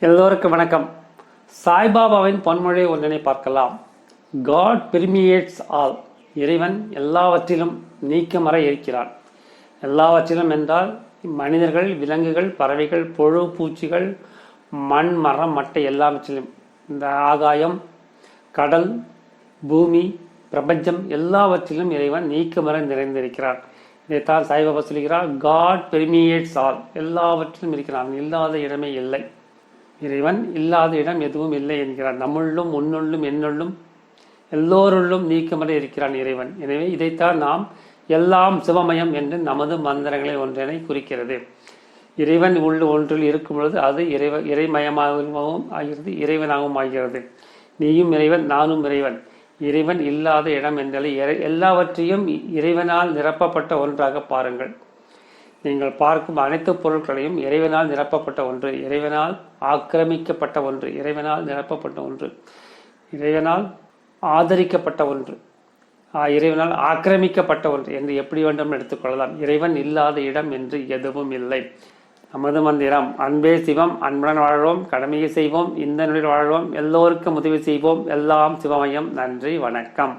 எல்லோருக்கும் வணக்கம். சாய்பாபாவின் பொன்மொழி ஒன்றினை பார்க்கலாம். God permeates all. இறைவன் எல்லாவற்றிலும் நீக்கமற இருக்கிறான். எல்லாவற்றிலும் என்றால் மனிதர்கள், விலங்குகள், பறவைகள், புழு, பூச்சிகள், மண், மரம், மட்டை எல்லாவற்றிலும், இந்த ஆகாயம், கடல், பூமி, பிரபஞ்சம் எல்லாவற்றிலும் இறைவன் நீக்கமற நிறைந்திருக்கிறான். இதைத்தான் சாய்பாபா சொல்கிறார். God permeates all. எல்லாவற்றிலும் இருக்கிறான். இல்லாத இடமே இல்லை. இறைவன் இல்லாத இடம் எதுவும் இல்லை என்கிறார். நம்முள்ளும், உன்னுள்ளும், என்னுள்ளும், எல்லோருள்ளும் நீக்கமற இருக்கிறான் இறைவன். எனவே இதைத்தான் நாம் எல்லாம் சிவமயம் என்று நமது மந்திரங்களை ஒன்றினை குறிக்கிறது. இறைவன் ஒன்றில் இருக்கும் பொழுது அது இறைமயமாகவும் ஆகிறது, இறைவனாகவும் ஆகிறது. நீயும் இறைவன், நானும் இறைவன். இறைவன் இல்லாத இடம் என்றாலே எல்லாவற்றையும் இறைவனால் நிரப்பப்பட்ட ஒன்றாக பாருங்கள். நீங்கள் பார்க்கும் அனைத்து பொருட்களையும் இறைவனால் நிரப்பப்பட்ட ஒன்று, இறைவனால் ஆக்கிரமிக்கப்பட்ட ஒன்று, இறைவனால் நிரப்பப்பட்ட ஒன்று, இறைவனால் ஆதரிக்கப்பட்ட ஒன்று, இறைவனால் ஆக்கிரமிக்கப்பட்ட ஒன்று என்று எப்படி வேண்டும் எடுத்துக்கொள்ளலாம். இறைவன் இல்லாத இடம் என்று எதுவும் இல்லை. நமது மந்திரம் அன்பே சிவம். அன்புடன் வாழ்வோம், கடமையை செய்வோம், இந்த நிலையில் வாழ்வோம், எல்லோருக்கும் உதவி செய்வோம். எல்லாம் சிவமயம். நன்றி, வணக்கம்.